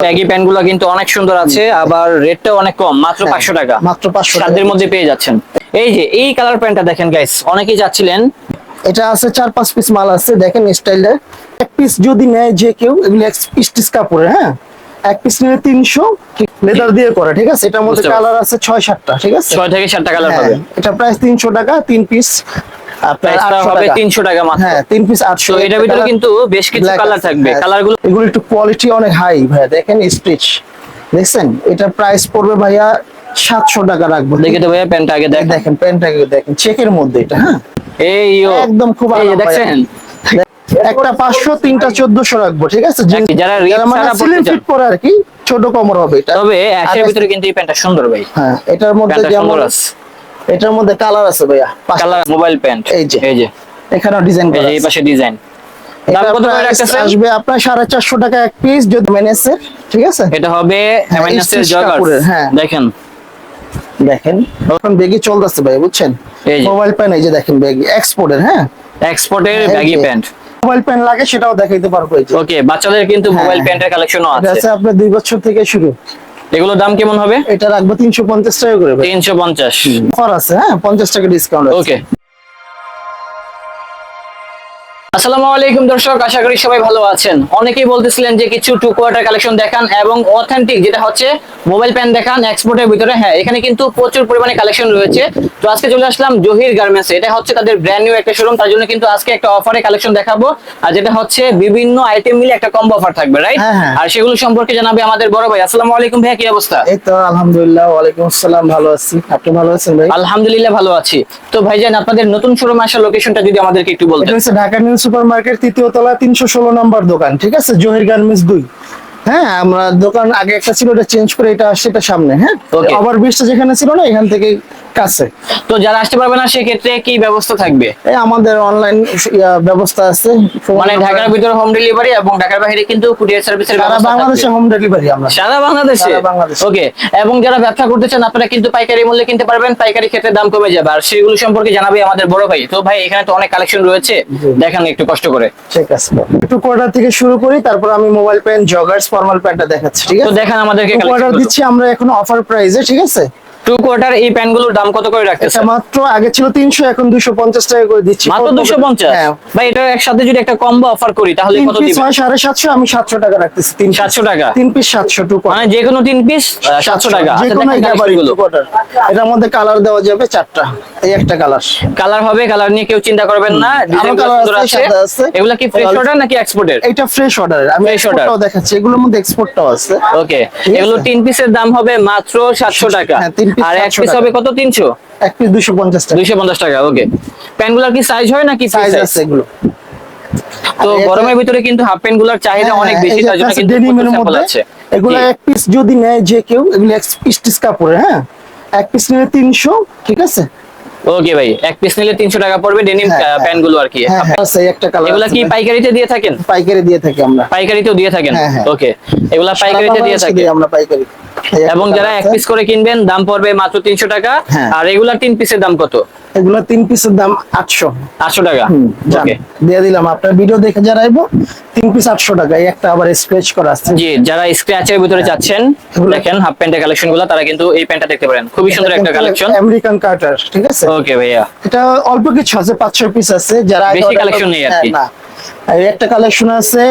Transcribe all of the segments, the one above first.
Baggy pant গুলো কিন্তু অনেক সুন্দর আছে, আবার রেটটাও অনেক কম, মাত্র 500 টাকা। মাত্র 500 সাধ্যের মধ্যে পেয়ে যাচ্ছেন। এই যে এই কালার প্যান্টটা দেখেন গাইস, অনেকেই যাচ্ছিলেন। এটা আছে 4-5 পিস মাল আছে, দেখেন স্টাইলটা। এক পিস যদি নেয় যে কেউ, এগুলো স্টিচ কাপড়ের, হ্যাঁ, এক পিস নিলে 300, লেদার দিয়ে করা, ঠিক আছে। এটার মধ্যে কালার আছে 6-7টা, ঠিক আছে, 6 থেকে 7টা কালার হ্যাঁ, হবে। এটা প্রাইস 300 টাকা, 3 পিস প্রাইসটা হবে 300 টাকা মাত্র। হ্যাঁ, 3 পিস 800। তো এটার ভিতরে কিন্তু বেশ কিছু কালার থাকবে, কালারগুলো এগুলো একটু কোয়ালিটি অনেক হাই ভাইয়া, দেখেন স্টিচ দেখছেন। এটা প্রাইস পড়বে ভাইয়া 700 টাকা রাখবো। দেখে তো ভাইয়া প্যান্টটা আগে দেখেন প্যান্টটাকে দেখেন, চেকের মধ্যে এটা, হ্যাঁ, এইও একদম খুব এই যে দেখছেন, একটা 500, তিনটা 1400 রাখবো, ঠিক আছে। যারা স্লিম ফিট পরে আর কি, ছোট কোমর হবে এটা। তবে অ্যাশের ভিতরে কিন্তু এই প্যান্টটা সুন্দর ভাই। হ্যাঁ, এটার মধ্যে যেমন এটার মধ্যে কালার আছে ভাইয়া, কালার মোবাইল প্যান্ট, এই যে এখানে ডিজাইন করা আছে, এই পাশে ডিজাইন। দাম কত করে রাখতেছেন? আসবে আপনার 450 টাকা এক পিস, যদি মেনেসের, ঠিক আছে। এটা হবে এমএনএস-এর জগার, হ্যাঁ দেখেন দেখেন এখন বেগি চলতেছে ভাই, বুঝছেন। মোবাইল প্যান্ট, এই যে দেখেন বেগি এক্সপোর্টের, হ্যাঁ, এক্সপোর্টের ব্যাগি প্যান্ট। মোবাইল প্যান্ট লাগে সেটাও দেখাইতে পারবো। ওকে, বাচ্চাদের কিন্তু মোবাইল প্যান্টের কালেকশনও আছে। আছে আপনার 2 বছর থেকে শুরু। এগুলোর দাম কেমন হবে? এটা রাখবো 350 টাকা করে ভাই। 350 অফার আছে, হ্যাঁ, 50 টাকা ডিসকাউন্ট আছে। ওকে। আসসালামু আলাইকুম দর্শক, আশা করি সবাই ভালো আছেন। অনেকেই বলতেছিলেন যে কিছু টু কোয়ার্টার কালেকশন দেখান এবং অথেন্টিক যেটা হচ্ছে মোবাইল প্যান্ট দেখান এক্সপোর্টের ভিতরে। হ্যাঁ, এখানে কিন্তু প্রচুর পরিমাণে কালেকশন রয়েছে। তো আজকে চলে আসলাম জহির গার্মেন্টস, এটা হচ্ছে তাদের ব্র্যান্ড নিউ একটা শোরুম। তার জন্য কিন্তু আজকে একটা অফারে কালেকশন দেখাবো, আর যেটা হচ্ছে বিভিন্ন আইটেম মিলে একটা কম্বো অফার থাকবে, রাইট? আর সেগুলো সম্পর্কে জানাবে আমাদের বড় ভাই। আসসালামু আলাইকুম ভাই, কি অবস্থা? এই তো আলহামদুলিল্লাহ। ওয়ালাইকুম আসসালাম, ভালো আছি, আপনি ভালো আছেন ভাই? আলহামদুলিল্লাহ ভালো আছি। তো ভাইজান, আপনাদের নতুন শোরুমে আসার লোকেশনটা যদি আমাদেরকে একটু বলতেন। এটা হচ্ছে ঢাকা নিউ সুপার মার্কেট, 3য় তলা, 316 নম্বর দোকান, ঠিক আছে, জহির গার্মেন্টস 2। হ্যাঁ, আমরা দোকান আগে একটা ছিল, এটা চেঞ্জ করে এটা আসছে, এটা সামনে। হ্যাঁ, ওভার ব্রিজটা যেখানে ছিল না, এখান থেকে কাছে। তো যারা আসতে পারবে না সেক্ষেত্রে কি ব্যবস্থা থাকবে? এই আমাদের অনলাইন ব্যবস্থা আছে, মানে ঢাকার ভিতরে হোম ডেলিভারি এবং ঢাকার বাইরে কিন্তু কুরিয়ার সার্ভিসের সারা ব্যবস্থা বাংলাদেশে হোম ডেলিভারি আমরা। সারা বাংলাদেশে? ওকে। এবং যারা ব্যবসা করতে চান আপনারা কিন্তু পাইকারি মূল্যে কিনতে পারবেন, পাইকারি ক্ষেত্রে দাম কমে যাবে, আর সেগুলো সম্পর্কে জানাবে আমাদের বড় ভাই। তো ভাই, এখানে তো অনেক কালেকশন রয়েছে, দেখেন একটু কষ্ট করে। ঠিক আছে, একটু কোয়ার্টার থেকে শুরু করি, তারপর আমি মোবাইল প্যান্ট, জগার্স, ফর্মাল প্যান্টটা দেখাচ্ছি, ঠিক আছে। তো দেখেন আমাদেরকে কোয়ার্টার দিচ্ছি আমরা এখন অফার প্রাইসে, ঠিক আছে। টু কোয়ার্টার এই প্যান্টগুলোর দাম কত করে রাখতেছেন? এটা মাত্র আগে ছিল 300, এখন 250 টাকা করে দিচ্ছি। মাত্র 250? হ্যাঁ ভাই, এটা একসাথে যদি একটা কম্বো অফার করি তাহলে কত দিবেন? 750, আমি 700 টাকা রাখতেছি। 700 টাকা 3 পিস 700, টু মানে যে কোনো 3 পিস 700 টাকা। যে কোনো কালারগুলো, এটার মধ্যে কালার দেওয়া যাবে 4টা, এই একটা কালার হবে। কালার নিয়ে কেউ চিন্তা করবেন না, ডিজাইন সুন্দর আছে। এগুলা কি ফ্রেশ অর্ডার নাকি এক্সপোর্টের? এটা ফ্রেশ অর্ডার, আমি এক্সপোর্টটাও দেখাচ্ছি, এগুলোর মধ্যে এক্সপোর্টটাও আছে। ওকে, এগুলো 3 পিসের দাম হবে মাত্র 700 টাকা, আর এক পিস হবে কত? 300? এক পিস 250 টাকা। 250 টাকা। ওকে। প্যান্টগুলোর কি সাইজ হয় নাকি সাইজ আছে এগুলো? তো গরমের ভিতরে কিন্তু হাফ প্যান্ট গুলোর চাহিদা অনেক বেশি, তার জন্য কিন্তু ডেনিমের মধ্যে এগুলো এক পিস যদি নেয় যে কেউ, এগুলো স্টিচ কাপড়ের, হ্যাঁ, এক পিস নিলে 300, ঠিক আছে। ওকে ভাই, এক পিস নিলে 300 টাকা পড়বে ডেনিম প্যান্ট গুলো আর কি। আছে একটা কালার। এগুলা কি পাইকারিতে দিয়ে থাকেন? পাইকারি দিয়ে থাকি আমরা। পাইকারিতেও দিয়ে থাকেন? ওকে, এগুলা পাইকারিতে দিয়ে থাকি আমরা, পাইকারি। এবং যারা এক পিস করে কিনবেন দাম পড়বে মাত্র 300 টাকা। আর এগুলা 3 পিসের দাম কত? এগুলা 3 পিসের দাম 800 টাকা। ওকে, দিয়ে দিলাম। আপনার ভিডিও দেখে যারা আইবো, 3 পিস 800 টাকা। এই একটা আবার স্ক্র্যাচ করা আছে। জি, যারা স্ক্র্যাচের ভিতরে চাচ্ছেন, দেখেন হাফ প্যান্টের কালেকশনগুলো, তারা কিন্তু এই প্যান্টটা দেখতে পারেন, খুবই সুন্দর একটা কালেকশন, আমেরিকান কাটার, ঠিক আছে। ওকে ভাইয়া, এটা অল্প কিছু আছে, 500 পিস আছে। যারা বেশি কালেকশন নেই আর কি। না, এই একটা কালেকশন আছে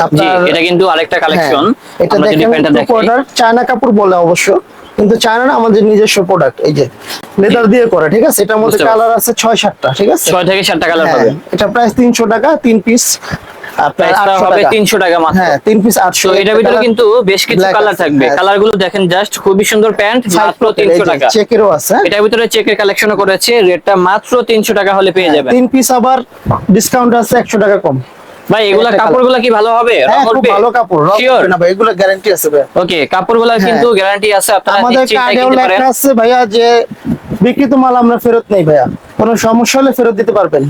আপনার। এটা কিন্তু আরেকটা কালেকশন। এটা দেখেন, কোয়ার্টার চায়না কাপড় বলে অবশ্য, কিন্তু চায়না না, আমাদের নিজস্ব প্রোডাক্ট। এই যে লেদার দিয়ে করা, ঠিক আছে। এটার মধ্যে কালার আছে 6-7টা, ঠিক আছে। 6 থেকে 7টা কালার হবে। এটা প্রাইস 300 টাকা, 3 পিস প্রাইসটা হবে 300 টাকা মাত্র। হ্যাঁ, 3 পিস 800। তো এটার ভিতরে কিন্তু বেশ কিছু কালার থাকবে, কালারগুলো দেখেন জাস্ট, খুবই সুন্দর প্যান্ট, মাত্র 300 টাকা। চেকেরও আছে, এটার ভিতরে চেকের কালেকশনও করেছে, রেটটা মাত্র 300 টাকা হলে পেয়ে যাবেন। 3 পিস আবার ডিসকাউন্ট আছে 100 টাকা কম। ভাই, এগুলা কাপড়গুলা কি ভালো হবে? খুব ভালো কাপড়, শিওর না ভাই, এগুলা গ্যারান্টি আছে ভাই। ওকে, কাপড়গুলা কিন্তু গ্যারান্টি আছে, আপনারা আমাদের কার্ডেও লেখা আছে ভাইয়া যে বিক্রিত মাল আমরা ফেরত নেই ভাইয়া, কোনো সমস্যা হলে ফেরত দিতে পারবেন।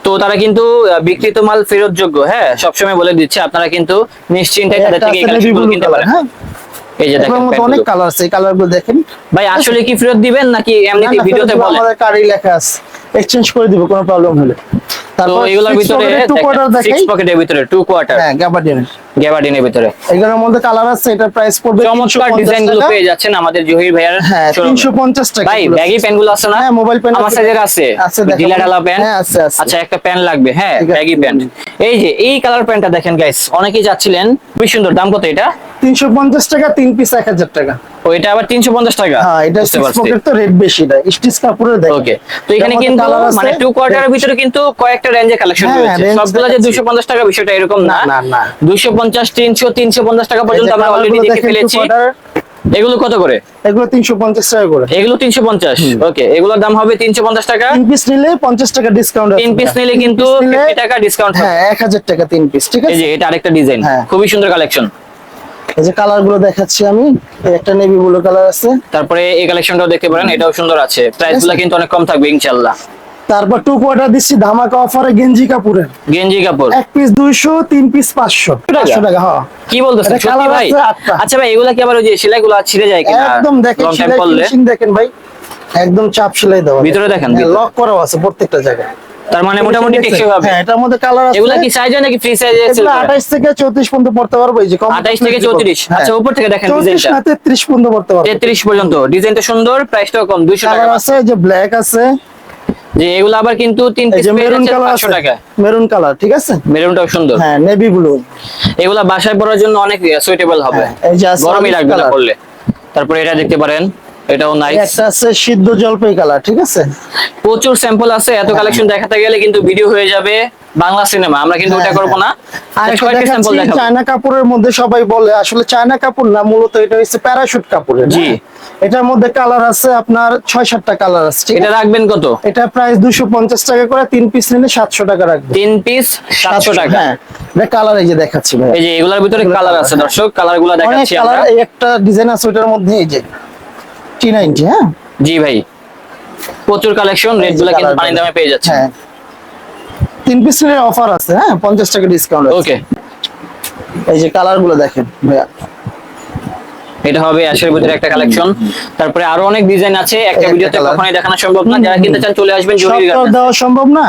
তো তারা কিন্তু বিক্রিত মাল ফেরত যোগ্য। হ্যাঁ, সবসময় বলে দিচ্ছে, আপনারা কিন্তু নিশ্চিন্তে তাদের থেকে এই কালেকশনগুলো কিনতে পারেন। হ্যাঁ, এই যে দেখেন এগুলোর মধ্যে অনেক কালার আছে, এই কালারগুলো দেখেন ভাই। আসলে কি ফেরত দিবেন নাকি এমনিতে ভিডিওতে বলেন? আমাদের কার্ডই লেখা আছে, এক্সচেঞ্জ করে দিব কোনো প্রবলেম হলে। তো এগুলোর ভিতরে টু কোয়ার্টার দেখাই, 6 পকেটের ভিতরে 2 কোয়ার্টার, হ্যাঁ গ্যাবার্ডিনের, গ্যাবার্ডিনের ভিতরে এগুলোর মধ্যে কালার আছে। এটা প্রাইস পড়বে চমৎকার 350 ডিজাইন গুলো টাকা। পেয়ে যাচ্ছেন আমাদের জহির ভাইয়ার হ্যাঁ শোরুমে। 350 টাকা। ভাই ব্যাগি প্যান্ট গুলো আছে না? হ্যাঁ মোবাইল প্যান্ট আমার সাইজের আছে, দেখাবো। ঢিলা ঢালা প্যান্ট। হ্যাঁ আছে আছে। আচ্ছা একটা প্যান্ট লাগবে, হ্যাঁ ঠিক আছে। Baggy pant. এই যে এই কালার প্যান্টটা দেখেন গাইস, অনেকেই যাচ্ছিলেন, খুবই সুন্দর। দাম কত এটা? 350 টাকা, 3 পিস 1000 টাকা। ও এটা আবার 350 টাকা? হ্যাঁ এটা বুঝতে 6 পারছি। পকেট তো রেট বেশি, এটা স্টিচ কাপড়ের দেখেন। ওকে, তো এখানে এটার মধ্যে কিন্তু colour আছে। মানে 2 কোয়ার্টারের ভিতরে কিন্তু কয়েকটা রেঞ্জে কালেকশন হ্যাঁ, রয়েছে। range সবগুলো যে দেখাচ্ছি। 250 টাকা বিষয়টা এরকম না। না, না। 250, 300, 350 টাকা এই পর্যন্ত যে আমরা অলরেডি কালারগুলো দেখে দেখেন, ফেলেছি। 2 কোয়ার্টার, এগুলো কত করে? এগুলো 350 টাকা করে। এগুলো 350। ওকে, এগুলোর দাম হবে 350 টাকা। 3 পিস নিলে 50 টাকা ডিসকাউন্ট আছে। 3 পিস নিলে কিন্তু 50 টাকা ডিসকাউন্ট হবে। হ্যাঁ 1000 টাকা 3 পিস, ঠিক এই আছে। যে এটা আরেকটা ডিজাইন, হ্যাঁ। খুবই সুন্দর কালেকশন। এই যে কালার গুলো দেখাচ্ছি আমি, এই একটা নেভি ব্লু কালার আছে। তারপরে এই কালেকশনটাও দেখতে পারেন, এটাও সুন্দর আছে। প্রাইসগুলো কিন্তু অনেক কম থাকবে ইনশাআল্লাহ। তারপর 2 কোয়ার্টার দিচ্ছি ধামাকা অফারে গেঞ্জি কাপড়ের, গেঞ্জি কাপড় 1 পিস 200, 3 পিস 500 টাকা। হ্যাঁ কি বলতেছেন এটা সত্যি colour ভাই? আছে 8টা। আচ্ছা ভাই, এগুলা কি আবার ওই যে সেলাইগুলো ছিঁড়ে যায় কিনা? একদম দেখেন লং টাইম সেলাই পরলে ফিনিশিং দেখেন ভাই, একদম চাপ সেলাই দেওয়া। ভিতরে দেখেন, ভিতরে। লক করাও আছে প্রত্যেকটা জায়গায়। তার মানে মোটামুটি টেকসই হবে। হ্যাঁ এটার মধ্যে কালার আছে। এগুলা কি সাইজ নাকি ফ্রি সাইজে সেল এগুলো করে? 28 থেকে 34 পর্যন্ত পড়তে পারবো। এই যে 28 থেকে 34। আচ্ছা উপর থেকে দেখেন 34 ডিজাইনটা, না 33 পর্যন্ত পড়তে পারবো। 33 পর্যন্ত। ডিজাইনটা সুন্দর, প্রাইসটাও কম, 200 টাকা। কালার আছে, এই যে ব্ল্যাক আছে, যে এগুলো আবার কিন্তু 3 এই পিস যে পেয়ে মেরুন যাচ্ছেন কালার 500 আছে, টাকা। মেরুন কালার, ঠিক আছে। মেরুনটাও সুন্দর। হ্যাঁ নেভি ব্লু, এগুলা বাসায় পরার জন্য অনেক সুইটেবল হবে, হ্যাঁ, এই যে আছে গরমই olive লাগবে না color। পরলে। তারপরে এটা দেখতে পারেন, এটাও নাইস। একটা আছে সিদ্ধ জলপাই কালার, ঠিক আছে। প্রচুর স্যাম্পল আছে, এত কালেকশন দেখাতে গেলে কিন্তু ভিডিও হয়ে যাবে বাংলা সিনেমা। আমরা কিন্তু ওটা করব না, আর একটা কয়েকটা স্যাম্পল দেখাচ্ছি দেখাবো। চায়না কাপড়ের মধ্যে, সবাই বলে আসলে চায়না কাপড় না, মূলত এটা হচ্ছে প্যারাশুট কাপড়ের। জি। হ্যাঁ। এটার মধ্যে কালার আছে আপনার 6-7টা কালার আছে, ঠিক এটা আছে। রাখবেন কত? এটা প্রাইস 250 টাকা করে, 3 পিস নিলে 700 টাকা রাখবে। 3 পিস 700 টাকা। হ্যাঁ এটা কালার এই যে দেখাচ্ছি ভাই, এই যে এগুলার ভিতরে এগুলো কালার colour, আছে হ্যাঁ। দর্শক, কালারগুলো অনেক দেখাচ্ছি কালার। আমরা। এই একটা ডিজাইন আছে ওটার মধ্যে, এই যে T90, হ্যাঁ জি ভাই, প্রচুর কালেকশন, রেটগুলো কিন্তু পানি দামে পেয়ে যাচ্ছে। হ্যাঁ 3 পিস নিলে অফার আছে, হ্যাঁ 50 টাকা ডিসকাউন্ট আছে। ওকে, এই যে কালার গুলো দেখেন ভাইয়া, এটা হবে অ্যাশের ভিতরে একটা কালেকশন। তারপরে আরো অনেক ডিজাইন আছে, একটা একটা ভিডিওতে colour। কখনোই দেখানো সম্ভব না। যারা কিনতে চান চলে আসবেন সব জহির তো গার্মেন্টস। দেওয়া সম্ভব না।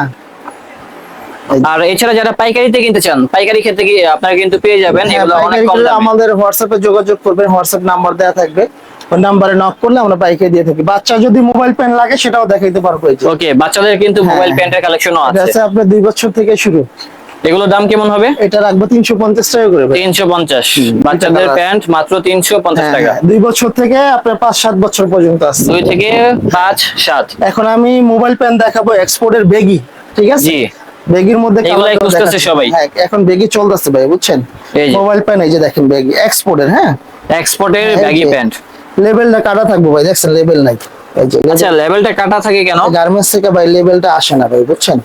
আর এছাড়া যারা পাইকারিতে কিনতে চান, পাইকারি ক্ষেত্রে কি আপনারা কিন্তু পেয়ে যাবেন হ্যাঁ, এগুলো অনেক পাইকারি কম করলে দামে। আমাদের হোয়াটসঅ্যাপে যোগাযোগ করবেন, হোয়াটসঅ্যাপ নাম্বার দেওয়া থাকবে, ওই নাম্বারে নক করলে আমরা পাইকারি দিয়ে থাকি। বাচ্চা যদি মোবাইল পেন লাগে সেটাও দেখাইতে পারবো। এই যে ওকে, বাচ্চাদের কিন্তু মোবাইল হ্যাঁ। প্যান্টের কালেকশনও এটা আছে। আছে আপনার 2 বছর থেকে শুরু। এগুলোর দাম কেমন হবে? এটা রাখবো 350 টাকা করে ভাই। 350। বাচ্চাদের colour। প্যান্ট মাত্র 350 হ্যাঁ, টাকা। 2 বছর থেকে আপনার 5-7 বছর পর্যন্ত আছে। 2 থেকে 5, 7। এখন আমি মোবাইল পেন দেখাবো এক্সপোর্টের বেগি, ঠিক আছে। জি। বেগির মধ্যে এগুলাই colour গুলো খুঁজতেছে দেখাচ্ছি। সবাই। হ্যাঁ এখন বেগি চলতেছে ভাই, বুঝছেন। এই যে। মোবাইল পেন এই যে দেখেন বেগি এক্সপোর্টের, হ্যাঁ এক্সপোর্টের এই ব্যাগি যে। প্যান্ট। লেভেলটা কাটা থাকবে ভাই, দেখছেন লেভেল নাই। এই যে আচ্ছা, লেভেলটা কাটা থাকে কেন? গার্মেন্টস থেকে ভাই লেভেলটা আসে না ভাই, বুঝছেন।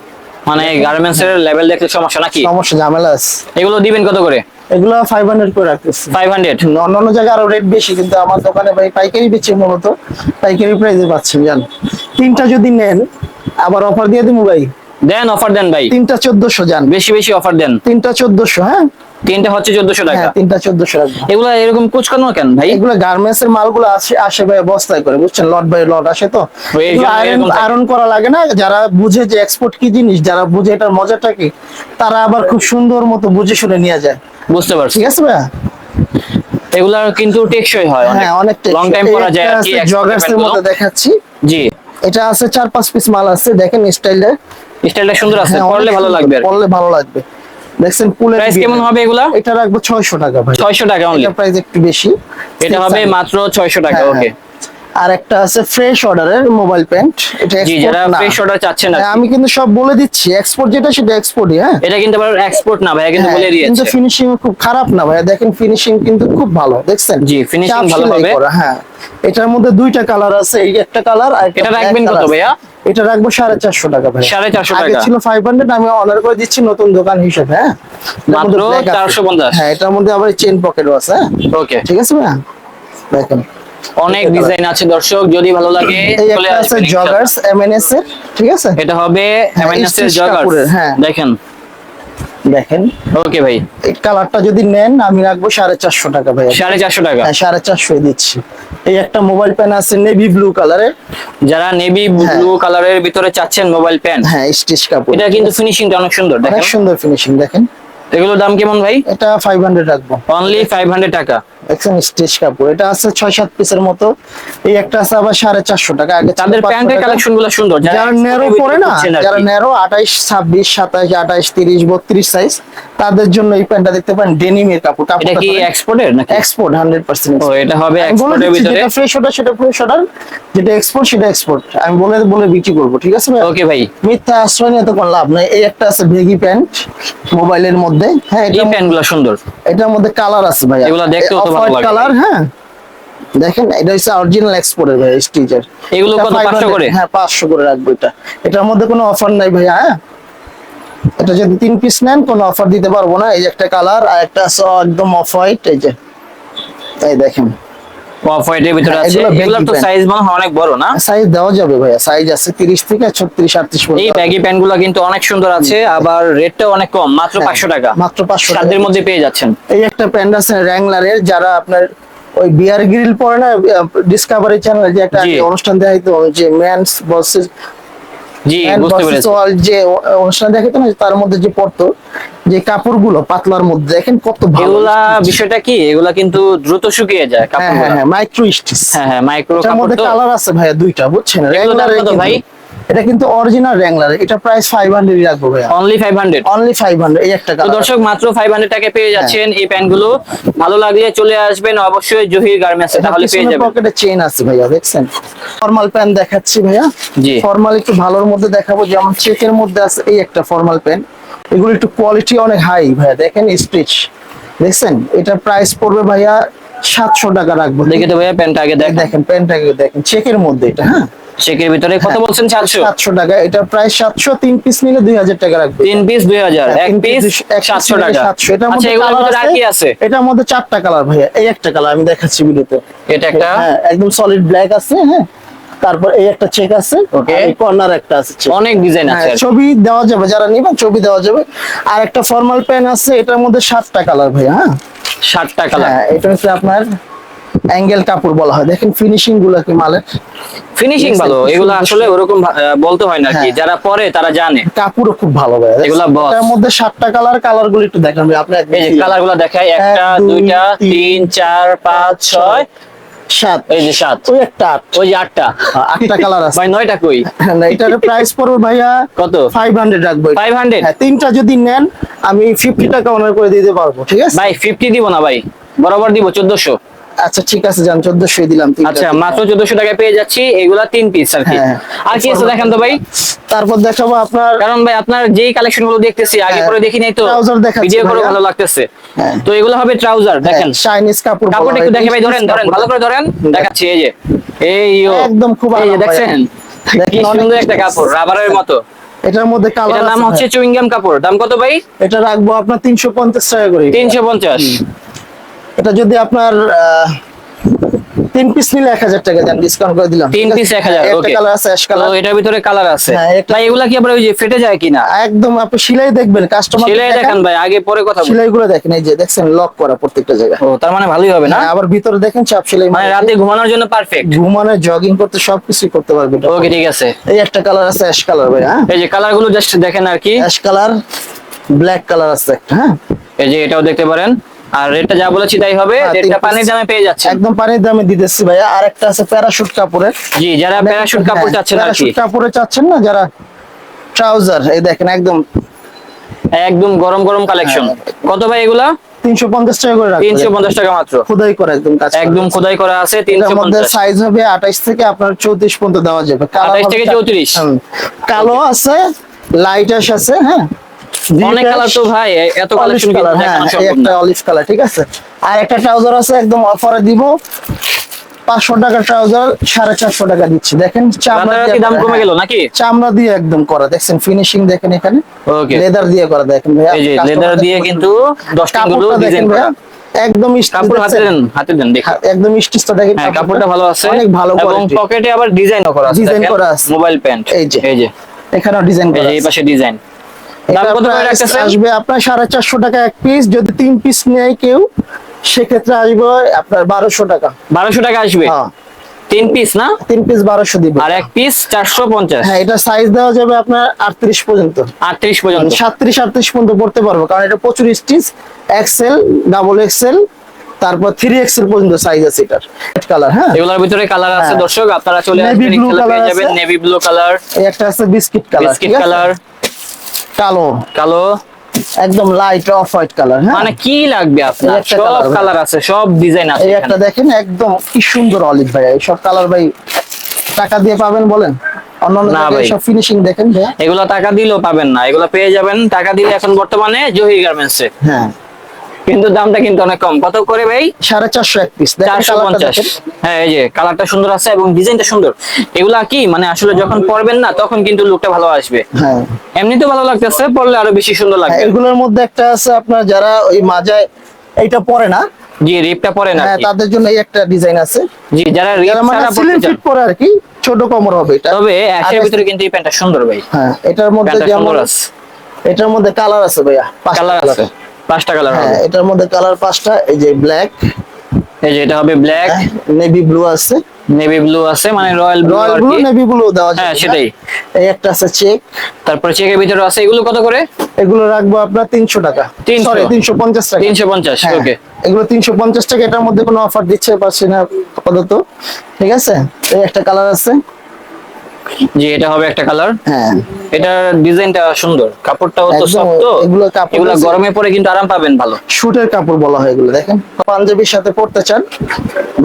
মানে গার্মেন্টস এর লেভেল দেখলে সমস্যা নাকি? সমস্যা, ঝামেলা আছে। এগুলো দিবেন কত করে? এগুলো 500 করে রাখতেছি। 500। অন্যান্য জায়গায় আরো রেট বেশি, কিন্তু আমার দোকানে ভাই পাইকারি বেচি, মূলত পাইকারি প্রাইসে পাচ্ছেন জান। 3টা যদি নেন আবার অফার দিয়ে দিমু ভাই, দেন অফার দেন ভাই, 3টা 1400 জান। বেশি বেশি অফার দেন। 3টা 1400, হ্যাঁ তিনটা হচ্ছে 1400 টাকা। হ্যাঁ 3টা 1400 রাখবো। এগুলো এরকম কুচকানো কেন ভাই? এগুলো গার্মেন্টস এর মালগুলো আসে ভাই বস্তায় করে, বুঝছেন, লট বাই লট আসে তো। এই জন্য এরকম থাকে। আয়রন করা লাগে না। যারা বুঝে যে এক্সপোর্ট কি জিনিস, যারা বুঝে এটার মজাটা কি, তারা আবার খুব সুন্দর মতো বুঝে শুনে নিয়ে যায়, বুঝতে পারছি। ঠিক আছে ভাইয়া। এগুলা কিন্তু টেকসই হয়, হ্যাঁ অনেক লং টাইম পরা যায় আর কি। জগার্স এর মধ্যে দেখাচ্ছি। জি, এটা আছে 4-5 পিস মাল আছে, দেখেন স্টাইলটা। স্টাইলটা সুন্দর আছে, হ্যাঁ, অনেক পরলে ভালো সুন্দর, লাগবে আর কি। পরলে ভালো লাগবে। দেখছেন পুলের প্রাইস কেমন হবে এগুলা? এটা রাখবো 600 টাকা ভাই। 600 টাকা অনলি। এটা প্রাইস একটু বেশি। এটা হবে মাত্র 600 টাকা। হ্যাঁ, ওকে। আর একটা আছে ফ্রেশ অর্ডারের মোবাইল প্যান্ট, এটা জি, export যারা না। ফ্রেশ অর্ডার চাচ্ছেন আর হ্যাঁ, কি। আমি কিন্তু সব বলে দিচ্ছি, এক্সপোর্ট যেটা সেটা এক্সপোর্টই, হ্যাঁ। এটা কিন্তু আবার এক্সপোর্ট না ভাইয়া, কিন্তু হ্যাঁ, বলে কিন্তু দিয়েছে। ফিনিশিং খুব খারাপ না ভাইয়া, দেখেন ফিনিশিং কিন্তু খুব ভালো, দেখছেন। জি, finishing চাপ ভালো সেলাই হবে। করা, হ্যাঁ। এটার মধ্যে 2টা কালার আছে, এই একটা কালার আর একটা এটা black রাখবেন কত color আছে। ভাইয়া? এটা রাখবো 450 টাকা ভাই। 450 আগে টাকা। ছিল 500, আমি অনার করে দিচ্ছি নতুন দোকান হিসেবে, হ্যাঁ। এটার মধ্যে মাত্র black আছে। 450। হ্যাঁ, এটার মধ্যে আবার চেন পকেটও আছে, হ্যাঁ। ওকে, ঠিক আছে ভাইয়া, দেখেন অনেক ডিজাইন আছে দর্শক, যদি ভালো লাগে এই চলে একটা আছে আসবেন ইনশাআল্লাহ। জগার্স এমএনএস এর, ঠিক আছে। এটা হবে এমএনএস এর স্টিচ জগার্স। কাপড়ের, হ্যাঁ। দেখেন দেখেন ওকে ভাই, এই কালারটা যদি নেন আমি রাখবো 450 টাকা ভাই। 450 টাকা। হ্যাঁ 450 দিচ্ছি। এই একটা মোবাইল পেন আছে নেভি ব্লু কালারের, যারা নেভি ব্লু কালারের ভিতরে চাচ্ছেন মোবাইল পেন, হ্যাঁ স্টিচ কাপড়, এটা কিন্তু ফিনিশিংটা অনেক সুন্দর, অনেক দেখেন সুন্দর ফিনিশিং দেখেন। এগুলোর দাম কেমন ভাই? এটা 500 রাখবো, অনলি 500 টাকা। দেখছেন স্টিচ কাপড়, এটা আছে 6-7 পিসের মতো। এই একটা আছে আবার 450 টাকা। আগে ছিল তাদের 500 প্যান্টের টাকা। কালেকশন গুলো সুন্দর, যারা ন্যারো পরে না, যারা ন্যারো 28, 26, 27, 28, 30, 32 সাইজ, তাদের জন্য এই প্যান্টটা দেখতে পারেন, ডেনিমের কাপড়। এটা কি এক্সপোর্টের নাকি? এক্সপোর্ট 100%। ও এটা হবে আমি বলে এক্সপোর্টের দিচ্ছি, ভিতরে। যেটা ফ্রেশ ওটা সেটা ফ্রেশ ওটার, যেটা এক্সপোর্ট সেটা এক্সপোর্ট। আমি বলে বলে বিক্রি করবো, ঠিক আছে ভাই? ওকে ভাই, মিথ্যা আশ্রয় নিয়ে তো কোনো লাভ নাই। এই একটা আছে ভেগি প্যান্ট মোবাইলের মধ্যে, হ্যাঁ এই প্যান্ট গুলো সুন্দর, এটার মধ্যে কালার আছে ভাই, এগুলা দেখতেও তো ভালো লাগে। কালার, হ্যাঁ দেখেন এটা হচ্ছে অরিজিনাল এক্সপোর্টের ভাই, স্টিচার। এগুলো কত? 500 করে? হ্যাঁ 500 করে রাখবো এটা। এটার মধ্যে কোনো অফার নাই ভাই, হ্যাঁ এটা যদি 3 পিস নেন কোনো অফার দিতে পারবো না। এই যে একটা কালার, আর একটা আছে একদম অফ হোয়াইট, এই যে এই দেখেন অফ হোয়াইটের ভিতরে হ্যাঁ, আছে। এগুলো baggy এগুলোর তো pant। সাইজ মনে হয় অনেক বড় না? সাইজ দেওয়া যাবে ভাই, সাইজ আছে 30 থেকে 36, 38 পর্যন্ত। এই ব্যাগি প্যান্ট গুলো কিন্তু অনেক সুন্দর আছে, আবার রেটটাও অনেক কম, মাত্র 500 টাকা। মাত্র 500 টাকা সাধ্যের মধ্যে পেয়ে যাচ্ছেন। এই একটা প্যান্ট আছে র্যাংলারের, যারা আপনার ওই বিয়ার গ্রিল পরে না, ডিসকভারি চ্যানেলে যে একটা জি। অনুষ্ঠান দেখাইতো, যে ম্যানস বসেস জি বুঝতে পেরেছি। যে অনুষ্ঠান দেখাইতো না, তার মধ্যে যে পড়তো যে কাপড়গুলো পাতলার মধ্যে, দেখেন কত ভালো। এগুলা বিষয়টা কি, এগুলা কিন্তু দ্রুত শুকিয়ে যায় হ্যাঁ কাপড়। হ্যাঁ হ্যাঁ মাইক্রো স্টিচ। হ্যাঁ মাইক্রো এটার কাপড় মধ্যে তো। কালার আছে ভাইয়া দুইটা, বুঝছেন? এগুলোর দাম র্যাংলারের কত ভাই? এটা কিন্তু অরিজিনাল র্যাংলার, এটা প্রাইস 500 রাখবো ভাইয়া, অনলি 500। অনলি 500। এই একটা তো কালার। দর্শক মাত্র 500 টাকায় পেয়ে যাচ্ছেন এই প্যান্ট গুলো। ভালো লাগলে চলে আসবেন অবশ্যই জহির গার্মেন্টসে, তাহলে পেয়ে যাবেন। পকেটে চেইন আছে ভাইয়া, দেখছেন? ফর্মাল প্যান্ট দেখাচ্ছি ভাইয়া। জি। ফর্মাল একটু ভালোর মধ্যে দেখাবো, যেমন চেকের মধ্যে আছে এই একটা ফর্মাল প্যান্ট। এগুলো একটু কোয়ালিটি অনেক হাই ভাইয়া, দেখেন স্টিচ, দেখছেন? এটা প্রাইস পড়বে ভাইয়া 700 টাকা রাখবো। দেখে তো ভাইয়া প্যান্টটা আগে দেখ। দেখেন প্যান্টটাকে দেখেন, চেকের মধ্যে এটা, হ্যাঁ চেকের ভিতরে কত বলছেন? 700? 700 টাকা। এটা প্রাইস 700, 3 পিস নিলে 2000 টাকা রাখবে। 3 পিস 2000, এক তিন পিস এক 700 নিলে টাকা। 700। এটার আচ্ছা মধ্যে এগুলোর কালার ভিতরে আর কি আছে? এটার মধ্যে 4টা কালার ভাইয়া। এই একটা কালার আমি দেখাচ্ছি ভিডিওতে। এটা একটা, হ্যাঁ একদম সলিড ব্ল্যাক আছে, হ্যাঁ তারপর এই একটা চেক আছে, Okay. আর এই কর্নার একটা আছে check। অনেক ডিজাইন হ্যাঁ, আছে আর কি। ছবি দেওয়া যাবে, যারা নিবেন ছবি দেওয়া যাবে। আর একটা ফর্মাল প্যান্ট আছে, এটার মধ্যে 7টা কালার ভাইয়া, হ্যাঁ 60টা কালার। হ্যাঁ এটা হচ্ছে আপনার অ্যাঙ্গেল কাপড় বলা হয়, দেখেন ফিনিশিং গুলো কি মালের, ফিনিশিং ভালো, এগুলো আসলে ওরকম বলতে হয় না আর কি, হ্যাঁ। যারা পরে তারা জানে। কাপড়ও খুব ভালো ভাইয়া, দেখছেন? এগুলা boss। এটার মধ্যে 7টা কালার, কালার গুলো একটু দেখেন ভাই আপনি। এই যে কালার গুলো দেখাই, একটা, 1, 2, দুইটা, 3, 3, 4, 5, 6, 7, এই যে 7, ওই একটা 8, ওই যে 8টা। 8টা কালার আছে। ভাই 9টা কই? না, এটার প্রাইস পড়বে ভাইয়া কত? 500 রাখবো। 500? হ্যাঁ, 3টা যদি নেন আমি 50 টাকা অনার করে দিতে পারবো, ঠিক আছে? ভাই 50 দিব না ভাই, বরাবর দিব 1400। আচ্ছা ঠিক আছে, যান 1400 দিলাম। তিনটা আচ্ছা দিলাম। মাত্র 1400 টাকায় পেয়ে যাচ্ছি এগুলা 3 পিস আর কি। হ্যাঁ। আর কি আছে দেখেন তো ভাই, তারপর দেখাবো আপনার, কারণ ভাই আপনার যেই কালেকশন গুলো দেখতেছি আগে হ্যাঁ, পরে দেখি নাই তো, trouser দেখাচ্ছি ভিডিও করে ভাইয়া। ভালো লাগতেছে। হ্যাঁ। তো এগুলো হবে ট্রাউজার, দেখেন চাইনিজ কাপড় বলা কাপড়টা হয়, একটু দেখে ভাই, ধরেন Chinese ধরেন কাপড়। ভালো করে ধরেন, দেখাচ্ছি এই যে, এই ও একদম খুব এই যে আরাম দেখছেন ভাই। কি দেখেন, অনেক সুন্দর একটা কাপড়, রাবারের মতো। এটার মধ্যে কালার এটার নাম আছে হচ্ছে ভাই। চুইং গাম কাপড়। দাম কত ভাই? এটা রাখবো আপনার 350 টাকা করে। 350। এটা যদি আপনার 3 পিস নিলে 1000 টাকা দেন, ডিসকাউন্ট করে দিলাম। 3 পিস 1000, একটা ওকে। কালার আছে অ্যাশ তো কালার। এটার ভিতরে কালার আছে হ্যাঁ, এটা- ভাই, এগুলা কি আবার ওই যে ফেটে যায় কিনা? একদম আপনি সেলাই দেখবেন, কাস্টমার সেলাই দেখান ভাই, আগে পরে কথা বলি। সেলাই গুলো দেখেন, এই যে দেখছেন লক করা প্রত্যেকটা জায়গায়। ও তার মানে ভালোই হবে না? হ্যাঁ, আবার ভিতরে দেখেন চাপ সেলাই, মানে রাতে ঘুমানোর জন্য পারফেক্ট। ঘুমানো জগিং করতে সবকিছু করতে পারবে এটা। ওকে ঠিক আছে। এই একটা কালার আছে অ্যাশ কালার ভাই, হ্যাঁ এই যে কালার গুলো জাস্ট দেখেন আর কি। অ্যাশ কালার, ব্ল্যাক কালার আছে একটা, হ্যাঁ এই যে এটাও দেখতে পারেন, আর রেটটা যা বলেছি তাই হবে, হ্যাঁ, রেটটা 3 পানির piece। দামে পেয়ে যাচ্ছেন। একদম পানির দামে দিতেছি ভাইয়া। আর একটা আছে প্যারাশুট কাপড়ের, জি যারা প্যারাশুট কাপড় চাচ্ছেন আর কি, প্যারাশুট কাপড়ে চাচ্ছেন না যারা, ট্রাউজার এই দেখেন একদম একদম গরম গরম কালেকশন। হ্যাঁ। কত ভাই এগুলা? 350 টাকা করে রাখবো। 350 টাকা মাত্র, খোদাই করা একদম কাজ করা। একদম খোদাই করা আছে। এটার মধ্যে 350, সাইজ হবে 28 থেকে আপনার 34 পর্যন্ত দেওয়া যাবে। কালার 28 হবে থেকে 34? হুম। কালো আছে, লাইট অ্যাশ আছে, হ্যাঁ অনেক কালার তো ভাই, এত অলিভ কালেকশন কালার, হ্যাঁ এই একটা অলিভ কালার, ঠিক আছে। আর একটা ট্রাউজার আছে একদম অফারে দিব, 500 টাকা ট্রাউজার 450 টাকা দিচ্ছি। দেখেন চামড়া রাতারাতি দিয়ে দাম করা, কমে হ্যাঁ, গেল নাকি? চামড়া দিয়ে একদম করা, দেখছেন ফিনিশিং দেখেন এখানে, ওকে, লেদার দিয়ে করা দেখেন ভাইয়া। এই যে কাস্টমার লেদার দেখেন, দিয়ে কিন্তু 10টা গুলো কাপড়টা ডিজাইন দেখেন করা। ভাইয়া, একদম কাপড় হাতে দেন, হাতে দেন দেখি। একদম স্টিচটা দেখেন, হ্যাঁ কাপড়টা ভালো আছে, অনেক ভালো এবং কোয়ালিটি। পকেটে আবার ডিজাইনও করা আছে, ডিজাইন দেখেন। করা আছে। মোবাইল প্যান্ট, এই যে এই যে এখানেও ডিজাইন এই করা যে এই আছে। পাশে ডিজাইন। দাম এটা কত করে price রাখতেছেন? আসবে আপনার 450 টাকা এক পিস, যদি 3 পিস নেয় কেউ সেক্ষেত্রে আসবে আপনার 1200 টাকা। 1200 টাকা আসবে হ্যাঁ 3 পিস না, 3 পিস 1200 দিব। আর এক পিস 450। হ্যাঁ এটা সাইজ দেওয়া যাবে আপনার 38 পর্যন্ত, 38 পর্যন্ত। 37 38 পর্যন্ত পড়তে পারবো, কারণ এটা প্রচুর স্টিচ, এক্সেল, ডাবল এক্সেল, তারপর 3XL পর্যন্ত সাইজ আছে এটার। কালার, হ্যাঁ এগুলোর ভিতরে কালার আছে হ্যাঁ। দর্শক, আপনারা চলে Navy আসবেন, blue ইনশাআল্লাহ পেয়ে color যাবেন। আছে। নেভি ব্লু কালার, এই একটা আছে বিস্কিট কালার, বিস্কিট কালার, কালো, কালো, একদম লাইট অফ হোয়াইট কালার। হ্যাঁ মানে কি লাগবে আপনার, এই একটা সব colour ভাই। কালার আছে, সব ডিজাইন আছে এই এখানে। একটা দেখেন একদম কি সুন্দর অলিভ ভাই, এই সব কালার ভাই টাকা দিয়ে পাবেন বলেন? অন্যান্য না জায়গায় ভাই। সব ফিনিশিং দেখেন ভাই। এগুলো টাকা দিলেও পাবেন না, এগুলো পেয়ে যাবেন টাকা দিলে এখন বর্তমানে জহি গার্মেন্টসে, হ্যাঁ কিন্তু দামটা কিন্তু অনেক কম। কত করে ভাই? 450 এক পিস, দেখেন কালারটা 450। দেখেন। হ্যাঁ এই যে কালারটা সুন্দর আছে এবং ডিজাইনটা সুন্দর। এগুলা কি মানে আসলে যখন পরবেন না তখন কিন্তু লুকটা ভালো আসবে, হ্যাঁ এমনি তো ভালো লাগতেছে, পরলে আরো বেশি সুন্দর হ্যাঁ, লাগবে। এগুলোর মধ্যে একটা আছে আপনার যারা ওই মাজায় এইটা পরে না, জি রিপটা পরে না, হ্যাঁ তাদের জন্য এই একটা ডিজাইন আছে, জি যারা রিপ যারা মানে ছাড়া স্লিম পড়তে চান। ফিট পরে আর কি, ছোট কোমর হবে এটা। তবে অ্যাশের আগে- ভিতরে কিন্তু এই প্যান্টটা সুন্দর ভাই, হ্যাঁ এটার মধ্যে প্যান্টটা যেমন সুন্দর আছে, এটার মধ্যে কালার আছে ভাইয়া, 5টা কালার আছে, 5টা কালার হ্যাঁ হবে। এটার মধ্যে কালার 5টা, এই যে ব্ল্যাক, এই যে এটা হবে ব্ল্যাক, নেভি ব্লু আছে, নেভি ব্লু আছে, মানে রয়্যাল ব্লু রয়্যাল আর ব্লু, কি। নেভি ব্লু দেওয়া যাবে। হ্যাঁ সেটাই। এই একটা আছে চেক, তারপরে চেকের ভিতরে আছে, এগুলো কত করে? এগুলো রাখবো আপনার 300 টাকা, 300 সরি 350 টাকা। 350। হ্যাঁ, ওকে, এগুলো 350 টাকা, এটার মধ্যে কোনো অফার দিচ্ছে পারছি না আপাতত, ঠিক আছে। এই একটা কালার আছে, জি এটা হবে একটা কালার। হ্যাঁ এটার ডিজাইনটা সুন্দর, কাপড়টাও তো একদম, সফট, এগুলো কাপড় এগুলো আছে। গরমে পরে কিন্তু আরাম পাবেন ভালো। শুটের কাপড় বলা হয় এগুলো, দেখেন পাঞ্জাবির সাথে পরতে চান,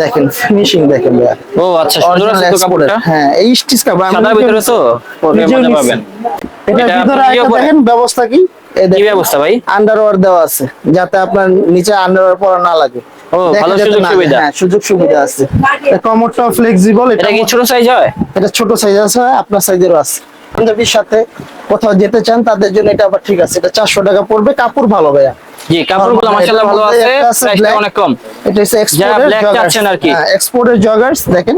দেখেন ফিনিশিং দেখেন ভাইয়া। ও আচ্ছা, সুন্দর Original আছে তো export এর, কাপড়টা, হ্যাঁ এই স্টিচ কাপড় আমি সাদার ভিতরে তো পরে নিজেও মজা নিচ্ছি। পাবেন। এটার এটা ভিতরে আপনি একটা নিজেও পরেন? দেখেন ব্যবস্থা কি, এই কি দেখেন ব্যবস্থা ভাই? আন্ডারওয়্যার দেওয়া আছে, যাতে আপনার নিচে আন্ডারওয়্যার পরা না লাগে। ও, দেখা ভালো যাতে সুযোগ না- সুবিধা। হ্যাঁ সুযোগ সুবিধা আছে। কমরটাও ফ্লেক্সিবল, এটা কি ছোট সাইজ হয়? এটা ছোট সাইজ আছে, আপনার সাইজেরও আছে। পাঞ্জাবির সাথে কোথাও যেতে চান তাদের জন্য এটা আবার ঠিক আছে, এটা 400 টাকা পড়বে, কাপড় ভালো ভাইয়া। জি কাপড়গুলো মাশাআল্লাহ ভালো আছে, একটা আছে প্রাইসটা black, অনেক কম। এটা হচ্ছে যারা এক্সপোর্টের black জগার্স, চাচ্ছেন আর কি। হ্যাঁ এক্সপোর্টের জগার্স দেখেন।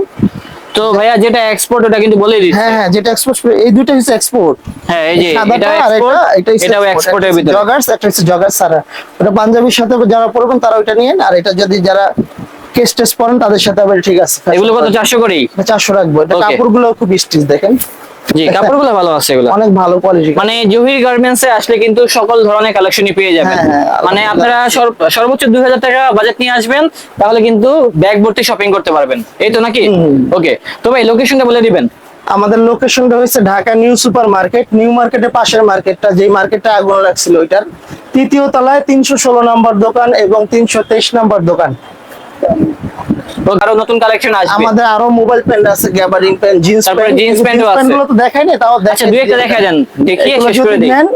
তো ভাইয়া যেটা এক্সপোর্ট ওটা কিন্তু বলেই দিচ্ছে। হ্যাঁ হ্যাঁ যেটা এক্সপোর্ট, এই দুটো হচ্ছে এক্সপোর্ট। হ্যাঁ এই যে সাদাটা এটা আর এক্সপোর্ট, এটাও এক্সপোর্টের এক্সপোর্টের ভিতরে। জগার্স, একটা হচ্ছে জগার্স সারা। ওটা পাঞ্জাবির সাথে যারা পরবেন তারা ওইটা নিয়েন, আর এটা যদি যারা কেস টেস্ট পরেন তাদের সাথে আবার ঠিক আছে। এগুলো কত? 400 করেই? 400 রাখবো। এটা Okay. কাপড়গুলো খুব স্টিচ দেখেন, জি কাপড়গুলো ভালো আছে এগুলো। অনেক ভালো কোয়ালিটি। মানে জহির গার্মেন্টসে আসলে কিন্তু সকল ধরনের কালেকশনই পেয়ে যাবেন। হ্যাঁ, হ্যাঁ, মানে আপনারা সর্বোচ্চ 2000 টাকা বাজেট নিয়ে আসবেন, তাহলে কিন্তু ব্যাগ ভর্তি শপিং করতে পারবেন, এই তো নাকি? ওকে, তো ভাই লোকেশনটা বলে দিবেন। আমাদের লোকেশনটা হচ্ছে Dhaka new super market, new মার্কেটের পাশের মার্কেটটা, যেই মার্কেটটা আগুন লাগছিল ওইটার 3য় তলায় 316 নম্বর দোকান এবং 323 নম্বর দোকান। তো আরো নতুন কালেকশন আসবে। আমাদের আরো মোবাইল প্যান্ট আছে, গ্যাবারিং প্যান্ট, জিন্স তারপরে প্যান্ট, jeans প্যান্টও আছে। গুলো তো দেখাই না, তাও আচ্ছা দুই একটা দেখা দেন, দেখিয়ে এগুলো শেষ যদি করে দিই। নেন,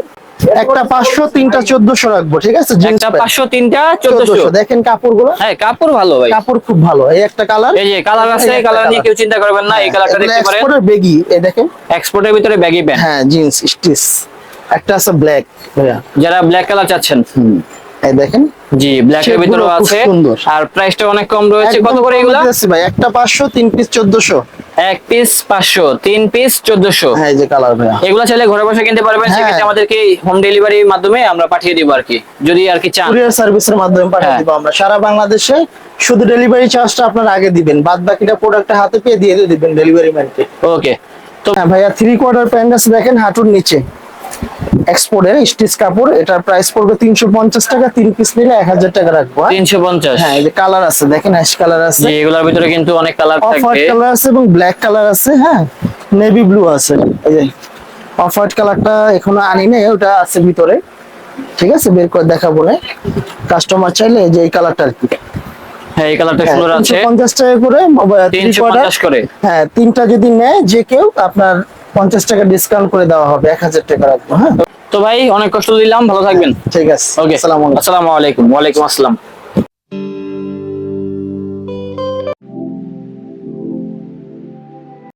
একটা 500, তিনটা 1400 রাখবো, ঠিক আছে। জিন্স একটা প্যান্ট 500, তিনটা 1400। দেখেন কাপড়গুলো, হ্যাঁ কাপড় ভালো ভাই, কাপড় খুব ভালো। এই একটা কালার, এই যে কালার আছে, কালার নিয়ে কেউ চিন্তা করবেন না, এই কালারটা দেখতে পারেন। এক্সপোর্টের বেগি, এই দেখেন, এক্সপোর্টের ভিতরে ব্যাগি প্যান্ট, হ্যাঁ জিন্স স্টিচ। একটা আছে ব্ল্যাক, যারা ব্ল্যাক কালার চাচ্ছেন, এই দেখেন জি ব্ল্যাক এর ভিতরে সেগুলো খুব আছে, সুন্দর। আর প্রাইসটা অনেক কম রয়েছে। কত করে এগুলা? ভাই একটা 500, 3 পিস 1400। এক পিস 500, 3 পিস 1400। হ্যাঁ এই যে কালার ভাইয়া, এগুলা চাইলে ঘরে বসে কিনতে পারবেন, হ্যাঁ। সেক্ষেত্রে আমাদেরকে হোম ডেলিভারির মাধ্যমে আমরা পাঠিয়ে দিব আর কি, যদি আর কি চান। কুরিয়ার সার্ভিসের মাধ্যমে পাঠিয়ে হ্যাঁ। দিব আমরা সারা বাংলাদেশে। শুধু ডেলিভারি চার্জটা আপনারা আগে দিবেন, বাদ বাকিটা প্রোডাক্টটা হাতে পেয়ে দিয়ে দিবেন ডেলিভারি ম্যানকে। ওকে, তো হ্যাঁ ভাইয়া 3/4 প্যান্ট আছে দেখেন, হাঁটুর নিচে, এক্সপোর্টের স্টিচ কাপড়। এটার প্রাইস পড়বে 350 টাকা, 3 পিস নিলে 1000 টাকা রাখবো। 350। হ্যাঁ এই যে কালার আছে দেখেন, অ্যাশ কালার আছে, জি এগুলোর ভিতরে কিন্তু অনেক কালার অফ থাকবে। হোয়াইট কালার আছে এবং ব্ল্যাক কালার আছে, হ্যাঁ নেভি ব্লু আছে। এই যে অফ হোয়াইট কালারটা এখনো আনি নাই, ওটা আছে ভিতরে, ঠিক আছে বের করে দেখাবো না, কাস্টমার চাইলে এই যে এই কালারটা আর কি। হ্যাঁ এই কালারটা সুন্দর আছে, 350 টাকা করে, 350 করে। হ্যাঁ তিনটা যদি নেয় যে কেউ, আপনার 50 টাকা ডিসকাউন্ট করে দেওয়া হবে, 1000 টাকা রাখবো। হ্যাঁ তো ভাই অনেক কষ্ট দিলাম, ভালো থাকবেন। ঠিক আছে, ওকে, আসসালামু আলাইকুম। আসসালামু আলাইকুম। ওয়ালাইকুম আসসালাম।